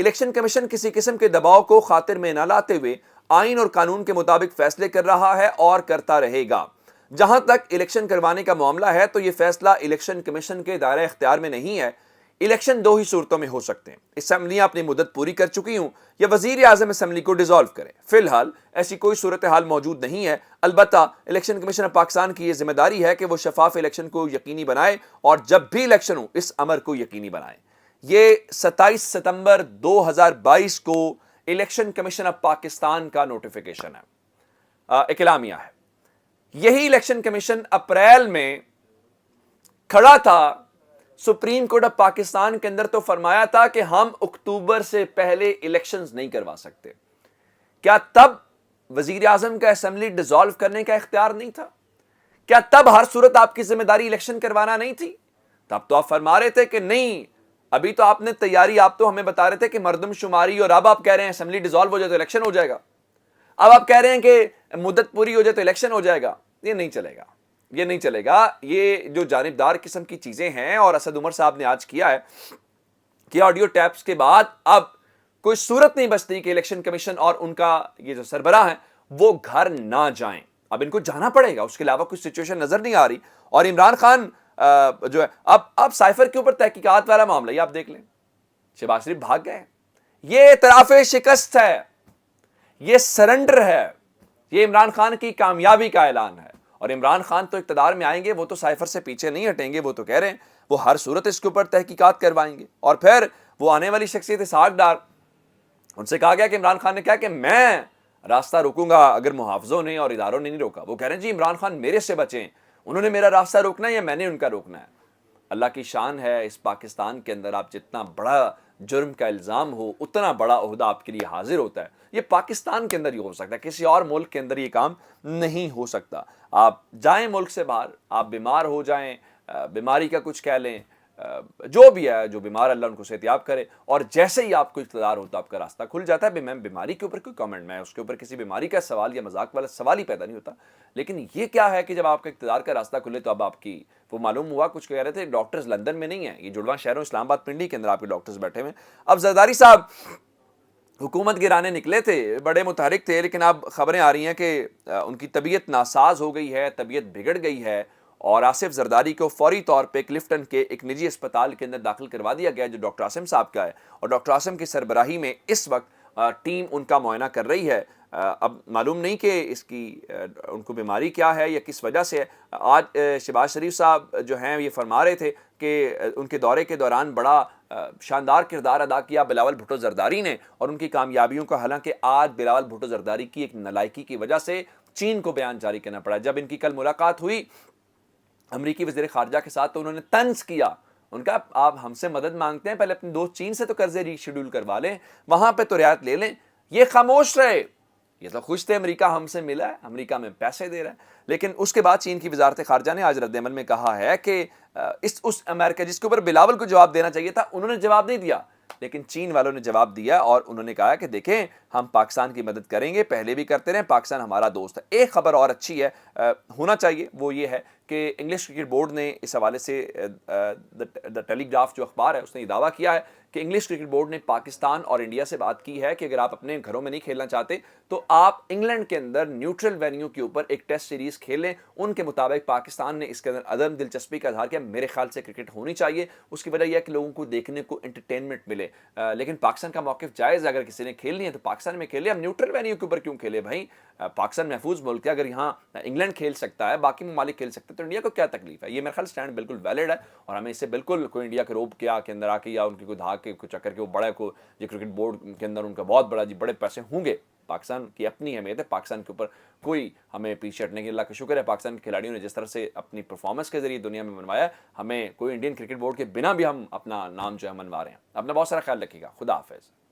Election commission کسی قسم کے دباؤ کو خاطر میں نہ لاتے ہوئے آئین اور قانون کے مطابق فیصلے کر رہا ہے اور کرتا رہے گا۔ جہاں تک الیکشن کروانے کا معاملہ ہے تو یہ فیصلہ الیکشن کمیشن کے دائرہ اختیار میں نہیں ہے۔ الیکشن دو ہی صورتوں میں ہو سکتے ہیں: اسمبلیاں اپنی مدت پوری کر چکی ہوں یا وزیر اعظم اسمبلی کو ڈیزالو کریں۔ فی الحال ایسی کوئی صورتحال موجود نہیں ہے، البتہ الیکشن کمیشن آف پاکستان کی یہ ذمہ داری ہے کہ وہ شفاف الیکشن کو یقینی بنائے اور جب بھی الیکشن ہو اس امر کو یقینی بنائے۔ یہ 27 ستمبر 2022 کو الیکشن کمیشن آف پاکستان کا نوٹیفیکیشن ہے، ایک اعلامیہ ہے۔ یہی الیکشن کمیشن اپریل میں کھڑا تھا سپریم کورٹ آف پاکستان کے اندر تو فرمایا تھا کہ ہم اکتوبر سے پہلے الیکشنز نہیں کروا سکتے۔ کیا تب وزیر اعظم کا اسمبلی ڈیزالو کرنے کا اختیار نہیں تھا؟ کیا تب ہر صورت آپ کی ذمہ داری الیکشن کروانا نہیں تھی؟ تب تو آپ فرما رہے تھے کہ نہیں، ابھی تو آپ نے تیاری، آپ تو ہمیں بتا رہے تھے کہ مردم شماری، اور اب آپ کہہ رہے ہیں اسمبلی ڈیزالو ہو جائے تو الیکشن ہو جائے گا۔ اب آپ کہہ رہے ہیں کہ مدت پوری ہو جائے تو الیکشن ہو جائے گا۔ یہ نہیں چلے گا، یہ نہیں چلے گا۔ یہ جو جانبدار قسم کی چیزیں ہیں، اور اسد عمر صاحب نے آج کیا ہے کہ آڈیو ٹیپس کے بعد اب کوئی صورت نہیں بچتی کہ الیکشن کمیشن اور ان کا یہ جو سربراہ ہیں وہ گھر نہ جائیں۔ اب ان کو جانا پڑے گا، اس کے علاوہ کوئی سچویشن نظر نہیں آ رہی۔ اور عمران خان جو ہے اب سائفر کے اوپر تحقیقات والا معاملہ یہ آپ دیکھ لیں، شہباز شریف بھاگ گئے۔ یہ اعتراف شکست ہے، یہ سرنڈر ہے، یہ عمران خان کی کامیابی کا اعلان ہے۔ اور عمران خان تو اقتدار میں آئیں گے، وہ تو سائفر سے پیچھے نہیں ہٹیں گے، وہ تو کہہ رہے ہیں وہ ہر صورت اس کے اوپر تحقیقات کروائیں گے۔ اور پھر وہ آنے والی شخصیت اسحاق ڈار، ان سے کہا گیا کہ عمران خان نے کہا کہ میں راستہ روکوں گا اگر محافظوں نے اور اداروں نے نہیں روکا۔ وہ کہہ رہے ہیں جی عمران خان میرے سے بچیں، انہوں نے میرا راستہ روکنا ہے یا میں نے ان کا روکنا ہے۔ اللہ کی شان ہے، اس پاکستان کے اندر آپ جتنا بڑا جرم کا الزام ہو اتنا بڑا عہدہ آپ کے لیے حاضر ہوتا ہے۔ یہ پاکستان کے اندر ہی ہو سکتا ہے، کسی اور ملک کے اندر یہ کام نہیں ہو سکتا۔ آپ جائیں ملک سے باہر، آپ بیمار ہو جائیں، بیماری کا کچھ کہہ لیں، جو بھی ہے، جو بیمار اللہ ان کو صحتیاب کرے، اور جیسے ہی آپ کو اقتدار ہوتا ہے آپ کا راستہ کھل جاتا ہے۔ میں بیماری کے اوپر کوئی کامنٹ، میں اس کے اوپر کسی بیماری کا سوال یا مذاق والا سوال ہی پیدا نہیں ہوتا، لیکن یہ کیا ہے کہ جب آپ کا اقتدار کا راستہ کھلے تو اب آپ کی وہ معلوم ہوا، کچھ کہہ رہے تھے ڈاکٹرز لندن میں نہیں ہیں، یہ جڑواں شہروں اسلام آباد پنڈی کے اندر آپ کے ڈاکٹرز بیٹھے ہوئے۔ اب زرداری صاحب حکومت گرانے نکلے تھے، بڑے متحرک تھے، لیکن اب خبریں آ رہی ہیں کہ ان کی طبیعت ناساز ہو گئی ہے، طبیعت بگڑ گئی ہے، اور آصف زرداری کو فوری طور پہ کلفٹن کے ایک نجی اسپتال کے اندر داخل کروا دیا گیا جو ڈاکٹر عاصم صاحب کا ہے، اور ڈاکٹر عاصم کی سربراہی میں اس وقت ٹیم ان کا معائنہ کر رہی ہے۔ اب معلوم نہیں کہ اس کی ان کو بیماری کیا ہے یا کس وجہ سے ہے۔ آج شہباز شریف صاحب جو ہیں یہ فرما رہے تھے کہ ان کے دورے کے دوران بڑا شاندار کردار ادا کیا بلاول بھٹو زرداری نے، اور ان کی کامیابیوں کا، حالانکہ آج بلاول بھٹو زرداری کی ایک نالائکی کی وجہ سے چین کو بیان جاری کرنا پڑا۔ جب ان کی کل ملاقات ہوئی امریکی وزیر خارجہ کے ساتھ تو انہوں نے طنز کیا، ان کا آپ ہم سے مدد مانگتے ہیں، پہلے اپنے دوست چین سے تو قرضے ری شیڈول کروا لیں، وہاں پہ تو رعایت لے لیں۔ یہ خاموش رہے، یہ تو خوش تھے امریکہ ہم سے ملا ہے، امریکہ میں پیسے دے رہا ہے، لیکن اس کے بعد چین کی وزارت خارجہ نے آج رد عمل میں کہا ہے کہ اس امریکہ جس کے اوپر بلاول کو جواب دینا چاہیے تھا انہوں نے جواب نہیں دیا، لیکن چین والوں نے جواب دیا، اور انہوں نے کہا کہ دیکھیں ہم پاکستان کی مدد کریں گے، پہلے بھی کرتے رہے، پاکستان ہمارا دوست ہے۔ ایک خبر اور اچھی ہے، ہونا چاہیے، وہ یہ ہے کہ انگلش کرکٹ بورڈ نے اس حوالے سے دا ٹیلی گراف جو اخبار ہے اس نے یہ دعویٰ کیا ہے کہ انگلش کرکٹ بورڈ نے پاکستان اور انڈیا سے بات کی ہے کہ اگر آپ اپنے گھروں میں نہیں کھیلنا چاہتے تو آپ انگلینڈ کے اندر نیوٹرل وینیو کے اوپر ایک ٹیسٹ سیریز کھیلیں۔ ان کے مطابق پاکستان نے اس کے اندر عدم دلچسپی کا اظہار کیا۔ میرے خیال سے کرکٹ ہونی چاہیے، اس کی وجہ یہ ہے کہ لوگوں کو دیکھنے کو انٹرٹینمنٹ ملے، لیکن پاکستان کا موقف جائز ہے، اگر کسی نے کھیلنی ہے تو پاکستان میں کھیلے، ہم نیوٹرل وینیو کے اوپر کیوں کھیلے بھائی؟ پاکستان محفوظ ملک ہے، اگر یہاں انگلینڈ کھیل سکتا ہے، باقی ممالک کھیل سکتے ہیں، تو انڈیا کو کیا تکلیف ہے؟ یہ میرا خیال سٹینڈ بالکل ویلڈ ہے، اور ہمیں اس سے بالکل کوئی انڈیا کے روب کیا کے اندر آ کے یا ان کی کوئی دھاگ کے کوئی چکر کے وہ بڑا کو یہ کرکٹ بورڈ کے اندر ان کا بہت بڑا جی بڑے پیسے ہوں گے، پاکستان کی اپنی اہمیت ہے، پاکستان کے اوپر کوئی ہمیں پیچھے ہٹنے کی، اللہ کا شکر ہے پاکستان کے کھلاڑیوں نے جس طرح سے اپنی پرفارمنس کے ذریعے دنیا میں منوایا، ہمیں کوئی انڈین کرکٹ بورڈ کے بنا بھی ہم اپنا نام جو ہے منوا رہے ہیں۔ اپنا بہت سارا خیال رکھیے گا، خدا حافظ۔